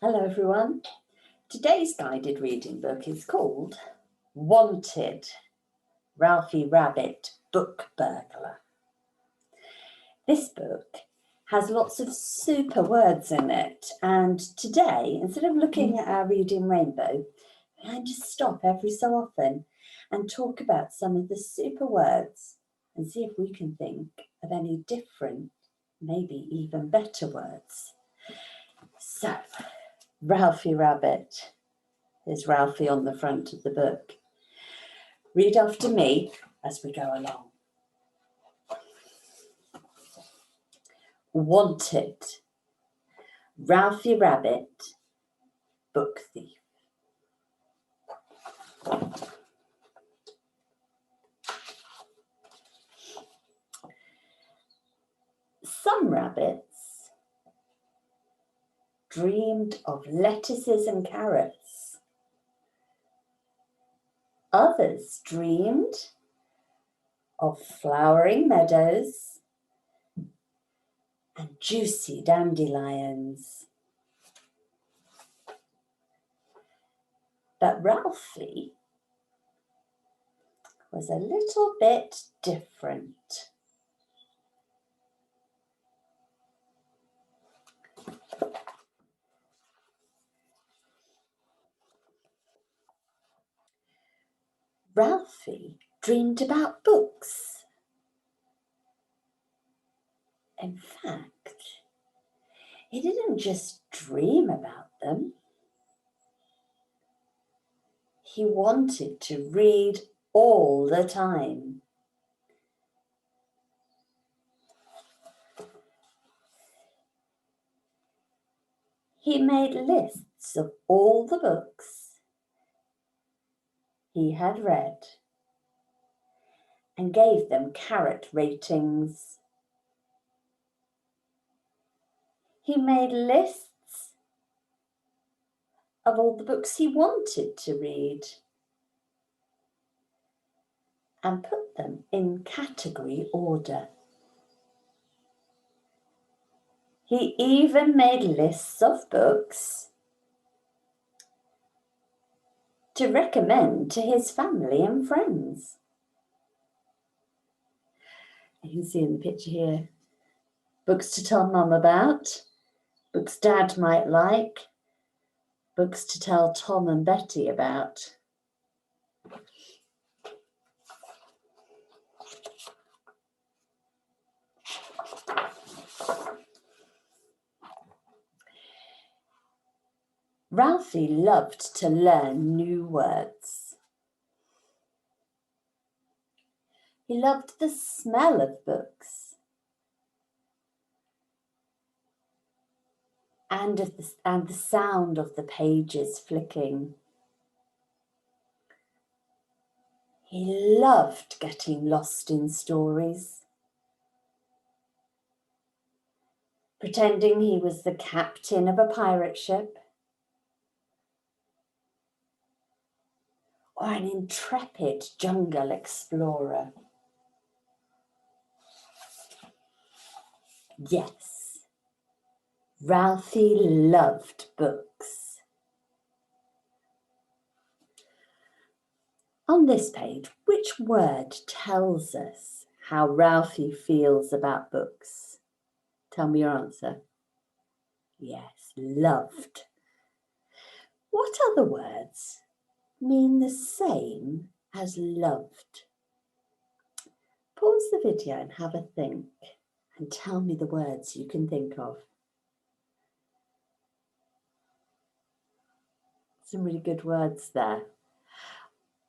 Hello everyone. Today's guided reading book is called Wanted, Ralfy Rabbit Book Burglar. This book has lots of super words in it, and today, instead of looking at our reading rainbow, we're going to stop every so often and talk about some of the super words and see if we can think of any different, maybe even better words. So, Ralfy Rabbit. There's Ralphie on the front of the book. Read after me as we go along. Wanted, Ralfy Rabbit, book thief. Some rabbits dreamed of lettuces and carrots. Others dreamed of flowering meadows and juicy dandelions. But Ralphie was a little bit different. Ralphie dreamed about books. In fact, he didn't just dream about them. He wanted to read all the time. He made lists of all the books he had read and gave them carrot ratings. He made lists of all the books he wanted to read and put them in category order. He even made lists of books to recommend to his family and friends. You can see in the picture here, books to tell Mum about, books Dad might like, books to tell Tom and Betty about. Ralphie loved to learn new words. He loved the smell of books and the sound of the pages flicking. He loved getting lost in stories, pretending he was the captain of a pirate ship or an intrepid jungle explorer. Yes, Ralphie loved books. On this page, which word tells us how Ralphie feels about books? Tell me your answer. Yes, loved. What other words mean the same as loved? Pause the video and have a think and tell me the words you can think of. Some really good words there.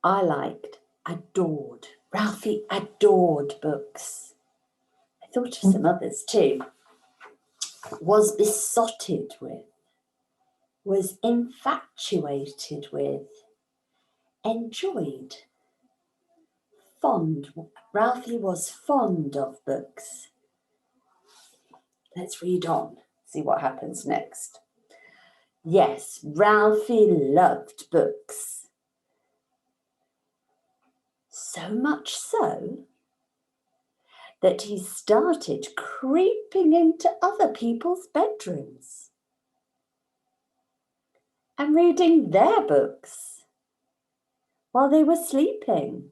I liked adored. Ralphie adored books. I thought of some others too. Was besotted with, was infatuated with, enjoyed, fond. Ralphie was fond of books. Let's read on, see what happens next. Yes, Ralphie loved books. So much so that he started creeping into other people's bedrooms. and reading their books while they were sleeping.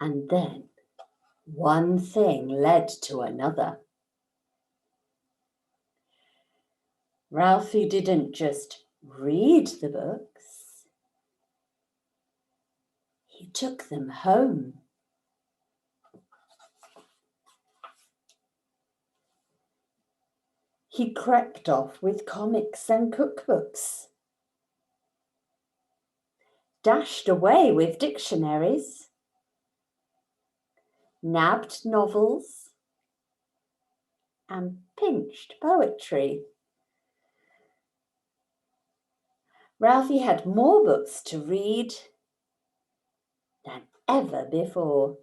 And then one thing led to another. Ralphie didn't just read the books, he took them home. He crept off with comics and cookbooks, dashed away with dictionaries, nabbed novels, and pinched poetry. Ralphie had more books to read than ever before,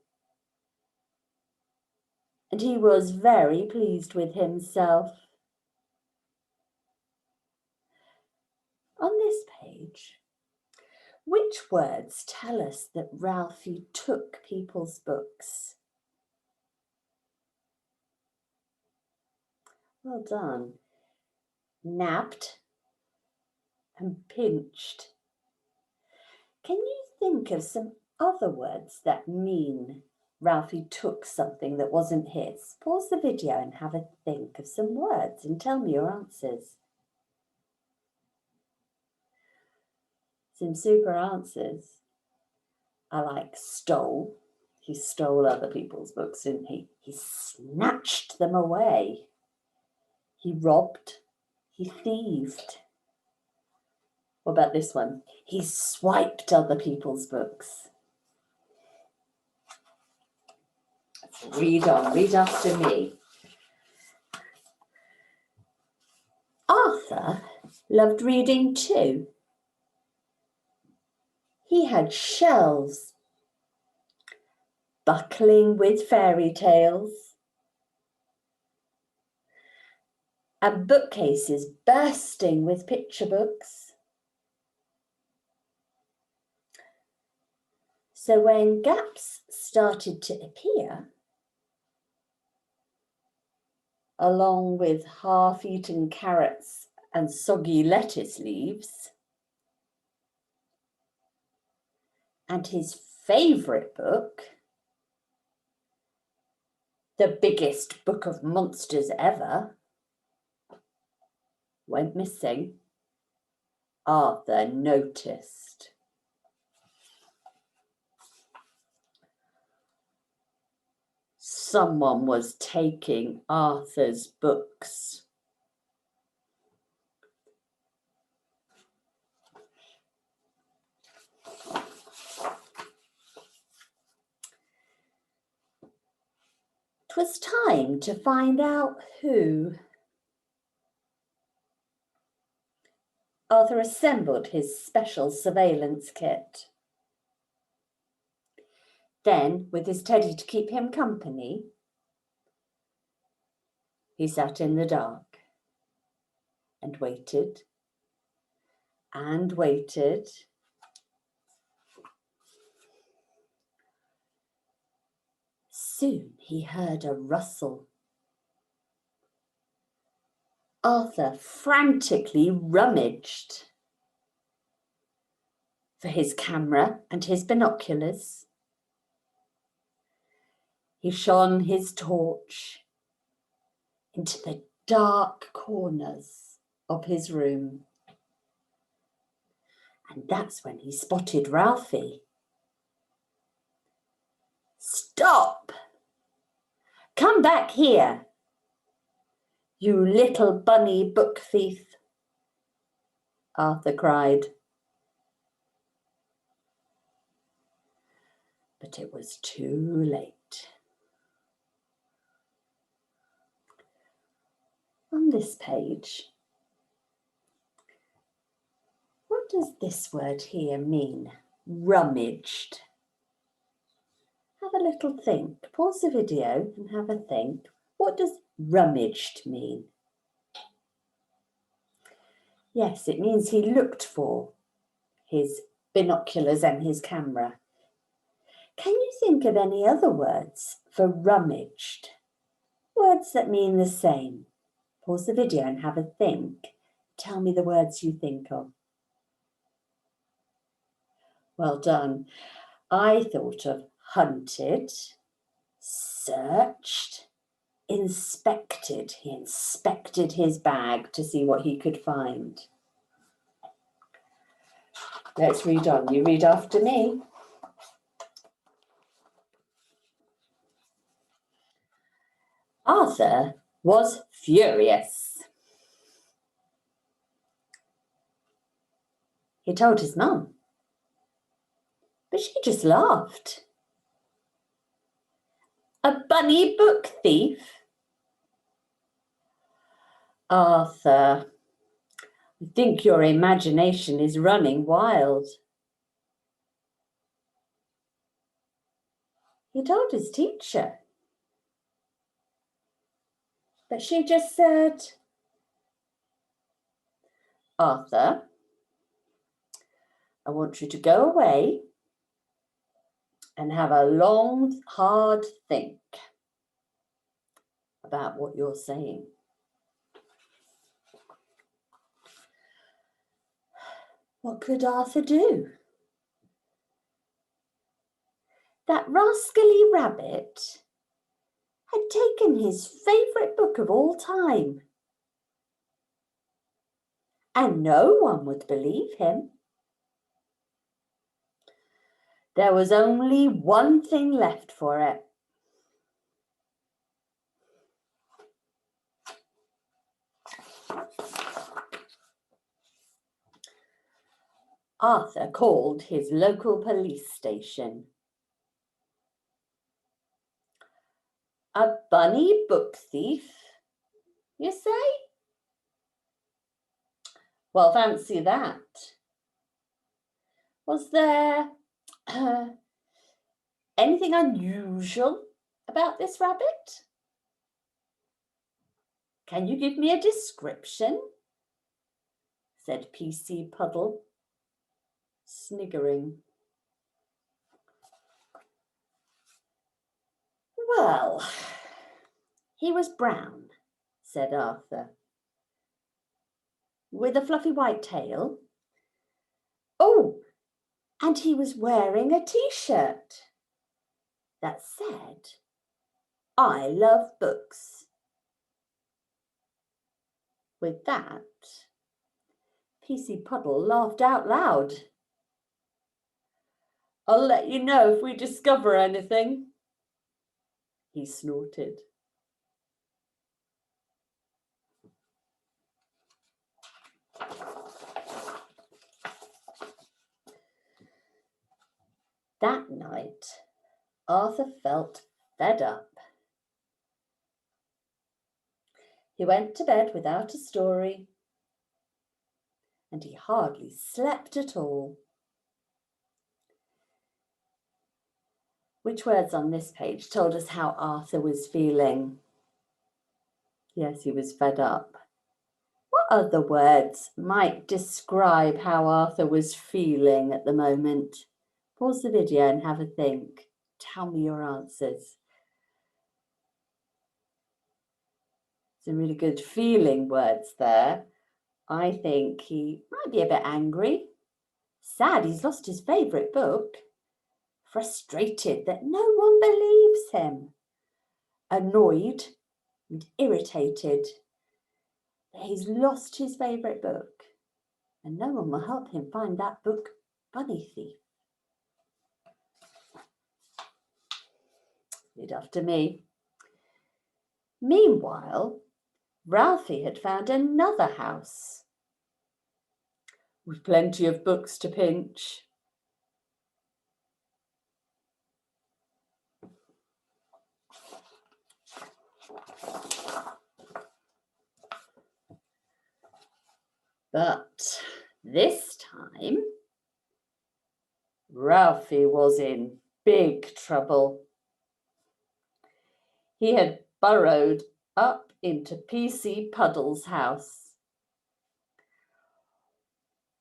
and he was very pleased with himself. On this page, which words tell us that Ralphie took people's books? Well done. Nabbed and pinched. Can you think of some other words that mean Ralphie took something that wasn't his? Pause the video and have a think of some words and tell me your answers. Some super answers. I like stole. He stole other people's books, didn't he? He snatched them away. He robbed. He thieved. What about this one? He swiped other people's books. Read on, read after me. Arthur loved reading too. He had shelves buckling with fairy tales and bookcases bursting with picture books. So when gaps started to appear, along with half-eaten carrots and soggy lettuce leaves, and his favourite book, the biggest book of monsters ever, went missing, Arthur noticed. Someone was taking Arthur's books. It was time to find out who. Arthur assembled his special surveillance kit. Then, with his teddy to keep him company, he sat in the dark and waited and waited. Soon he heard a rustle. Arthur frantically rummaged for his camera and his binoculars. He shone his torch into the dark corners of his room. And that's when he spotted Ralphie. "Stop! Come back here, you little bunny book thief," Arthur cried. But it was too late. On this page, what does this word here mean? Rummaged. Have a little think. Pause the video and have a think. What does rummaged mean? Yes, it means he looked for his binoculars and his camera. Can you think of any other words for rummaged? Words that mean the same. Pause the video and have a think. Tell me the words you think of. Well done. I thought of hunted, searched, inspected. He inspected his bag to see what he could find. Let's read on. You read after me. Arthur was furious. He told his mum, but she just laughed. A bunny book thief? Arthur, I think your imagination is running wild. He told his teacher, but she just said, Arthur, I want you to go away and have a long, hard think about what you're saying. What could Arthur do? That rascally rabbit had taken his favourite book of all time, and no one would believe him. There was only one thing left for it. Arthur called his local police station. A bunny book thief, you say? Well, fancy that. Was there anything unusual about this rabbit? Can you give me a description? Said PC Puddle, sniggering. Well, he was brown, said Arthur, with a fluffy white tail. Oh, and he was wearing a t-shirt that said, I love books. With that, PC Puddle laughed out loud. I'll let you know if we discover anything, he snorted. That night, Arthur felt fed up. He went to bed without a story, and he hardly slept at all. Which words on this page told us how Arthur was feeling? Yes, he was fed up. What other words might describe how Arthur was feeling at the moment? Pause the video and have a think. Tell me your answers. Some really good feeling words there. I think he might be a bit angry, sad he's lost his favourite book, frustrated that no one believes him, annoyed and irritated that he's lost his favourite book and no one will help him find that book bunny thief. Read after me. Meanwhile, Ralphie had found another house with plenty of books to pinch. But this time, Ralphie was in big trouble. He had burrowed up into PC Puddle's house.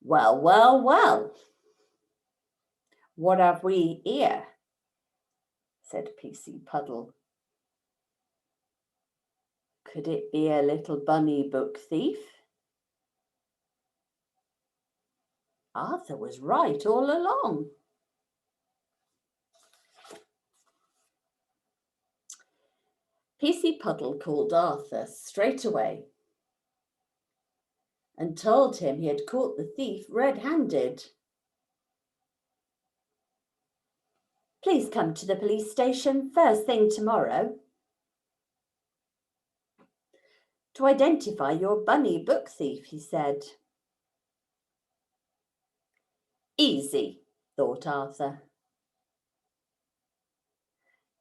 Well, well, well. What have we here? Said PC Puddle. Could it be a little bunny book thief? Arthur was right all along. PC Puddle called Arthur straight away and told him he had caught the thief red-handed. Please come to the police station first thing tomorrow to identify your bunny book thief, he said. Easy, thought Arthur.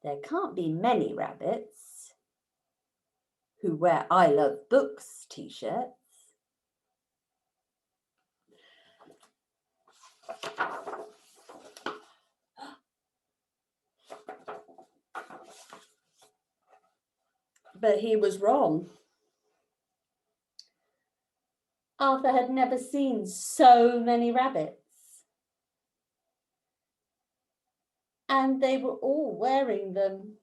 There can't be many rabbits who wear I Love Books t-shirts. But he was wrong. Arthur had never seen so many rabbits. And they were all wearing them.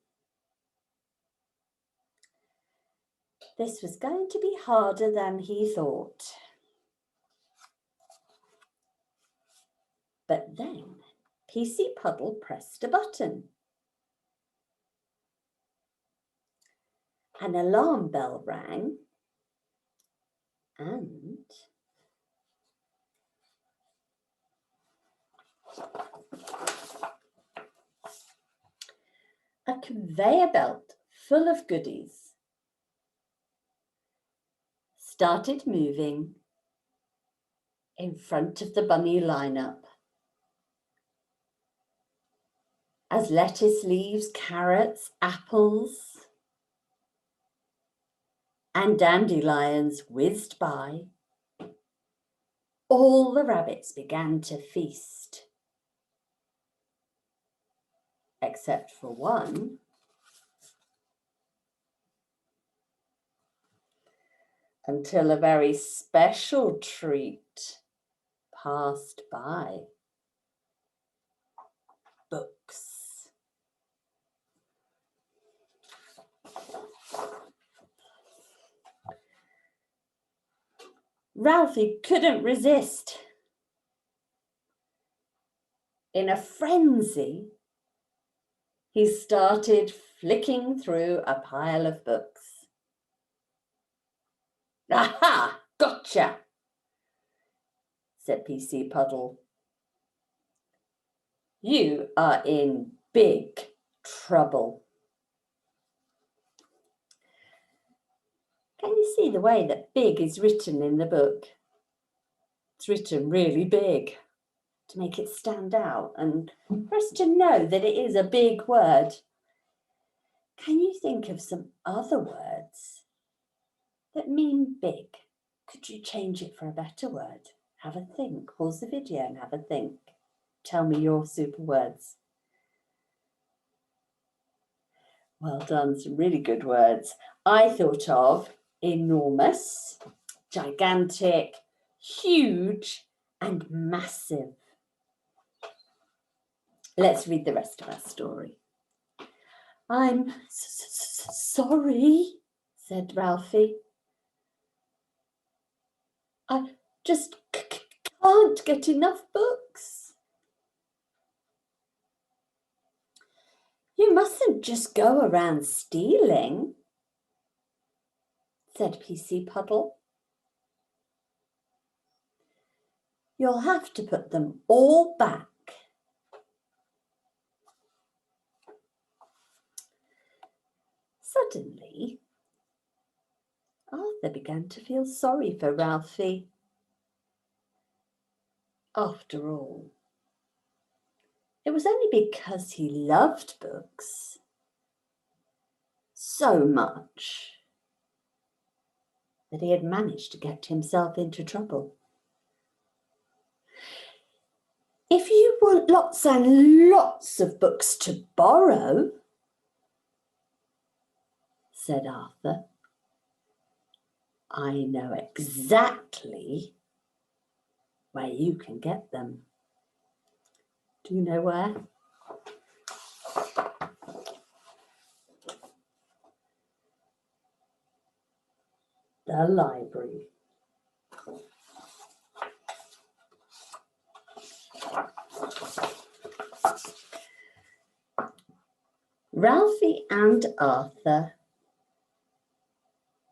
This was going to be harder than he thought. But then PC Puddle pressed a button. An alarm bell rang and a conveyor belt full of goodies started moving in front of the bunny lineup. As lettuce leaves, carrots, apples, and dandelions whizzed by, all the rabbits began to feast. Except for one. Until a very special treat passed by. Books. Ralphie couldn't resist. In a frenzy, he started flicking through a pile of books. Aha! Gotcha! Said PC Puddle. You are in big trouble. Can you see the way that big is written in the book? It's written really big to make it stand out and for us to know that it is a big word. Can you think of some other words that mean big? Could you change it for a better word? Have a think. Pause the video and have a think. Tell me your super words. Well done, some really good words. I thought of enormous, gigantic, huge, and massive. Let's read the rest of our story. I'm sorry, said Ralphie. I just can't get enough books. You mustn't just go around stealing, said PC Puddle. You'll have to put them all back. Suddenly, Arthur began to feel sorry for Ralphie. After all, it was only because he loved books so much that he had managed to get himself into trouble. If you want lots and lots of books to borrow, said Arthur, I know exactly where you can get them. Do you know where? the library. Ralphie and Arthur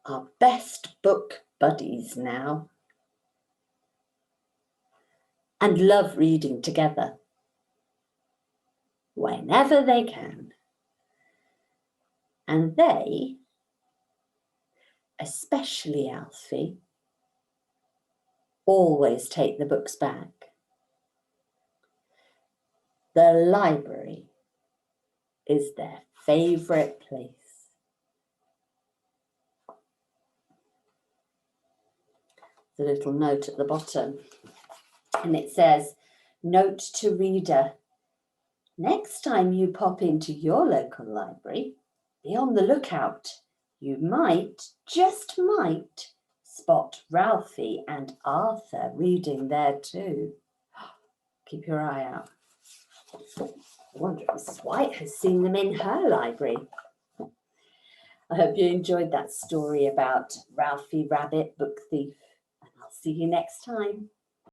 are best book buddies now and love reading together whenever they can. And they, especially Alfie, always take the books back. The library is their favourite place. The little note at the bottom, and it says, "Note to reader, next time you pop into your local library, be on the lookout. You might, just might, spot Ralphie and Arthur reading there too. Keep your eye out." I wonder if Mrs. White has seen them in her library. I hope you enjoyed that story about Ralfy Rabbit, book thief, and I'll see you next time.